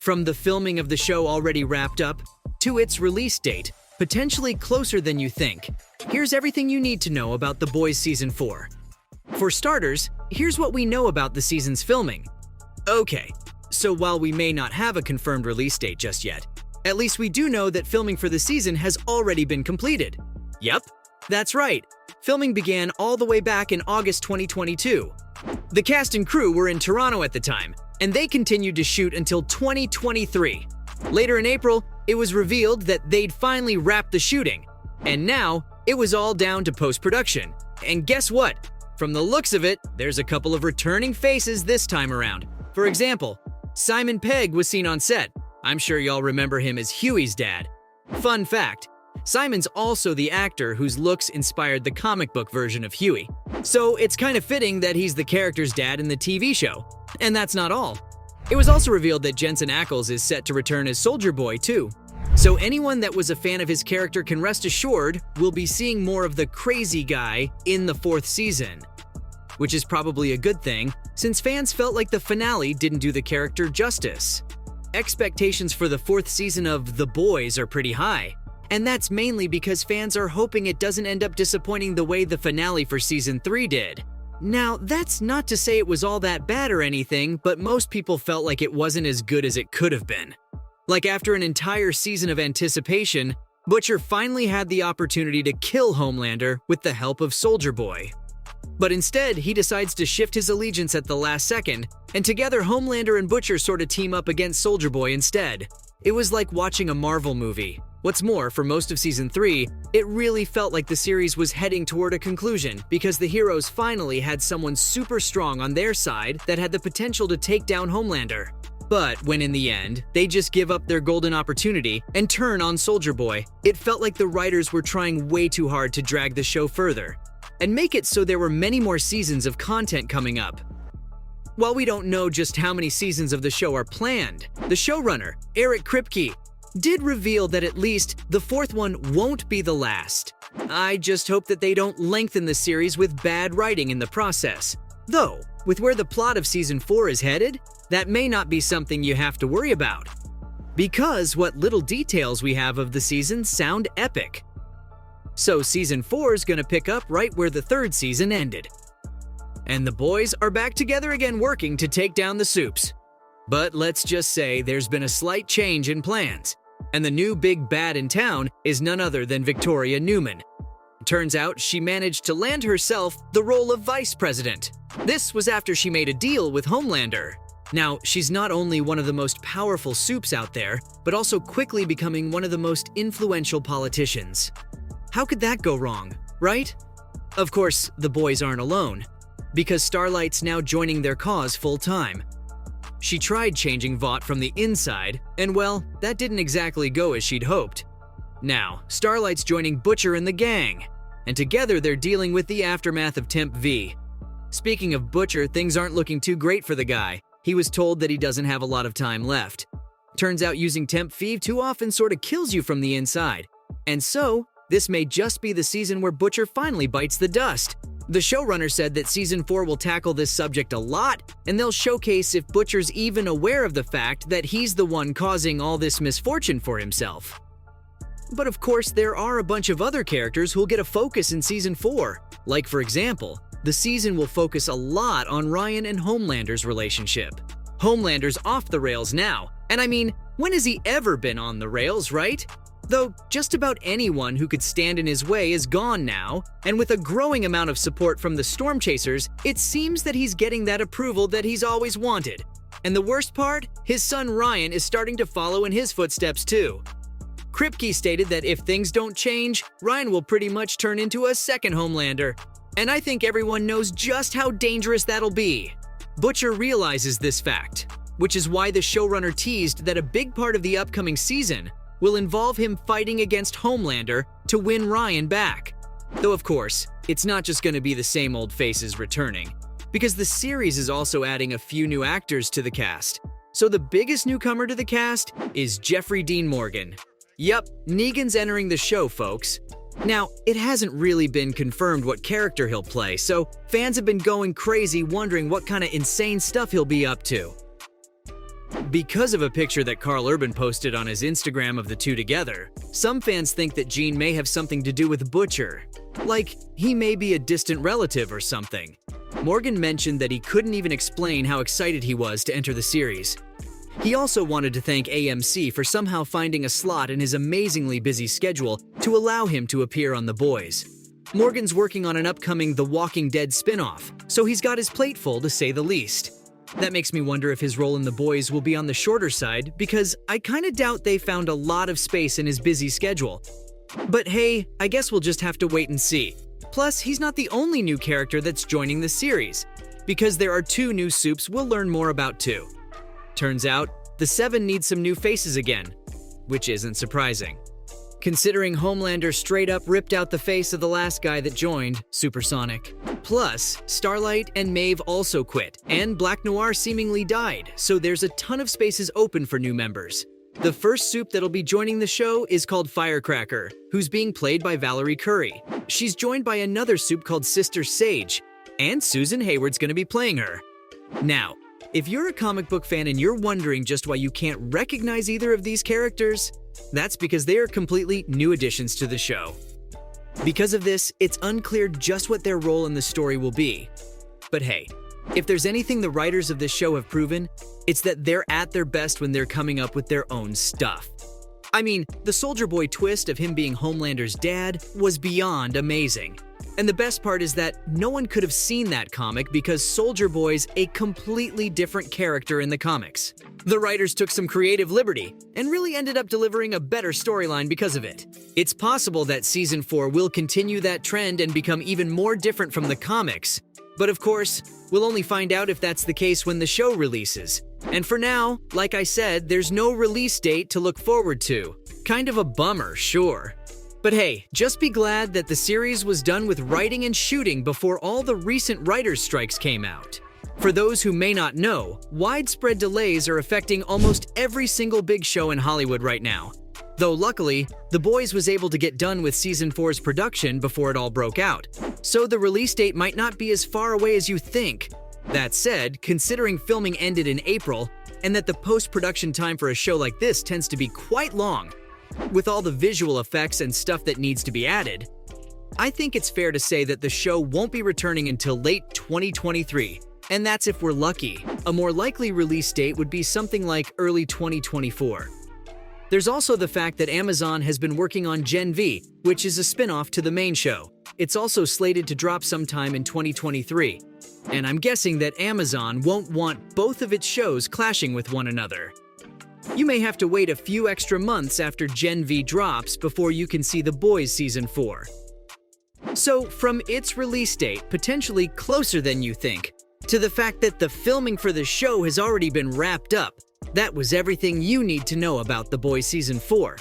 From the filming of the show already wrapped up, to its release date, potentially closer than you think, here's everything you need to know about The Boys Season 4. For starters, here's what we know about the season's filming. Okay, so while we may not have a confirmed release date just yet, at least we do know that filming for the season has already been completed. Yep, that's right. Filming began all the way back in August 2022. The cast and crew were in Toronto at the time, and they continued to shoot until 2023. Later in April, it was revealed that they'd finally wrapped the shooting, and now it was all down to post-production. And guess what? From the looks of it, there's a couple of returning faces this time around. For example, Simon Pegg was seen on set. I'm sure y'all remember him as Huey's dad. Fun fact, Simon's also the actor whose looks inspired the comic book version of Huey. So it's kind of fitting that he's the character's dad in the TV show. And that's not all. It was also revealed that Jensen Ackles is set to return as Soldier Boy too. So anyone that was a fan of his character can rest assured we'll be seeing more of the crazy guy in the 4th season. Which is probably a good thing, since fans felt like the finale didn't do the character justice. Expectations for the 4th season of The Boys are pretty high, and that's mainly because fans are hoping it doesn't end up disappointing the way the finale for Season 3 did. Now, that's not to say it was all that bad or anything, but most people felt like it wasn't as good as it could have been. Like after an entire season of anticipation, Butcher finally had the opportunity to kill Homelander with the help of Soldier Boy. But instead, he decides to shift his allegiance at the last second, and together Homelander and Butcher sort of team up against Soldier Boy instead. It was like watching a Marvel movie. What's more, for most of Season 3, it really felt like the series was heading toward a conclusion because the heroes finally had someone super strong on their side that had the potential to take down Homelander. But when in the end, they just give up their golden opportunity and turn on Soldier Boy, it felt like the writers were trying way too hard to drag the show further and make it so there were many more seasons of content coming up. While we don't know just how many seasons of the show are planned, the showrunner, Eric Kripke, did reveal that at least the 4th one won't be the last. I just hope that they don't lengthen the series with bad writing in the process. Though, with where the plot of Season 4 is headed, that may not be something you have to worry about. Because what little details we have of the season sound epic. So Season 4 is gonna pick up right where the 3rd season ended. And the boys are back together again working to take down the Supes. But let's just say there's been a slight change in plans, and the new big bad in town is none other than Victoria Newman. Turns out she managed to land herself the role of vice president. This was after she made a deal with Homelander. Now, she's not only one of the most powerful Supes out there, but also quickly becoming one of the most influential politicians. How could that go wrong, right? Of course, the boys aren't alone, because Starlight's now joining their cause full-time. She tried changing Vought from the inside, and well, that didn't exactly go as she'd hoped. Now, Starlight's joining Butcher and the gang, and together they're dealing with the aftermath of Temp V. Speaking of Butcher, things aren't looking too great for the guy. He was told that he doesn't have a lot of time left. Turns out using Temp V too often sort of kills you from the inside. And so, this may just be the season where Butcher finally bites the dust. The showrunner said that Season 4 will tackle this subject a lot, and they'll showcase if Butcher's even aware of the fact that he's the one causing all this misfortune for himself. But of course, there are a bunch of other characters who'll get a focus in Season 4. Like for example, the season will focus a lot on Ryan and Homelander's relationship. Homelander's off the rails now, and I mean, when has he ever been on the rails, right? Though just about anyone who could stand in his way is gone now, and with a growing amount of support from the Storm Chasers, it seems that he's getting that approval that he's always wanted. And the worst part? His son Ryan is starting to follow in his footsteps too. Kripke stated that if things don't change, Ryan will pretty much turn into a second Homelander. And I think everyone knows just how dangerous that'll be. Butcher realizes this fact, which is why the showrunner teased that a big part of the upcoming season will involve him fighting against Homelander to win Ryan back. Though of course, it's not just going to be the same old faces returning, because the series is also adding a few new actors to the cast. So the biggest newcomer to the cast is Jeffrey Dean Morgan. Yup, Negan's entering the show, folks. Now, it hasn't really been confirmed what character he'll play, so fans have been going crazy wondering what kind of insane stuff he'll be up to. Because of a picture that Karl Urban posted on his Instagram of the two together, some fans think that Gene may have something to do with Butcher. Like, he may be a distant relative or something. Morgan mentioned that he couldn't even explain how excited he was to enter the series. He also wanted to thank AMC for somehow finding a slot in his amazingly busy schedule to allow him to appear on The Boys. Morgan's working on an upcoming The Walking Dead spin-off, so he's got his plate full to say the least. That makes me wonder if his role in The Boys will be on the shorter side, because I kinda doubt they found a lot of space in his busy schedule. But hey, I guess we'll just have to wait and see. Plus, he's not the only new character that's joining the series, because there are 2 new soups we'll learn more about too. Turns out, the Seven needs some new faces again, which isn't surprising, considering Homelander straight up ripped out the face of the last guy that joined, Supersonic. Plus, Starlight and Maeve also quit, and Black Noir seemingly died, so there's a ton of spaces open for new members. The first soup that'll be joining the show is called Firecracker, who's being played by Valerie Curry. She's joined by another soup called Sister Sage, and Susan Hayward's gonna be playing her. Now, if you're a comic book fan and you're wondering just why you can't recognize either of these characters, that's because they are completely new additions to the show. Because of this, it's unclear just what their role in the story will be. But hey, if there's anything the writers of this show have proven, it's that they're at their best when they're coming up with their own stuff. I mean, the Soldier Boy twist of him being Homelander's dad was beyond amazing. And the best part is that no one could have seen that comic because Soldier Boy's a completely different character in the comics. The writers took some creative liberty and really ended up delivering a better storyline because of it. It's possible that Season 4 will continue that trend and become even more different from the comics. But of course, we'll only find out if that's the case when the show releases. And for now, like I said, there's no release date to look forward to. Kind of a bummer, sure. But hey, just be glad that the series was done with writing and shooting before all the recent writers' strikes came out. For those who may not know, widespread delays are affecting almost every single big show in Hollywood right now. Though luckily, The Boys was able to get done with Season 4's production before it all broke out, so the release date might not be as far away as you think. That said, considering filming ended in April, and that the post-production time for a show like this tends to be quite long, with all the visual effects and stuff that needs to be added, I think it's fair to say that the show won't be returning until late 2023, and that's if we're lucky. A more likely release date would be something like early 2024. There's also the fact that Amazon has been working on Gen V, which is a spin-off to the main show. It's also slated to drop sometime in 2023, and I'm guessing that Amazon won't want both of its shows clashing with one another. You may have to wait a few extra months after Gen V drops before you can see The Boys Season 4. So, from its release date, potentially closer than you think, to the fact that the filming for the show has already been wrapped up, that was everything you need to know about The Boys Season 4.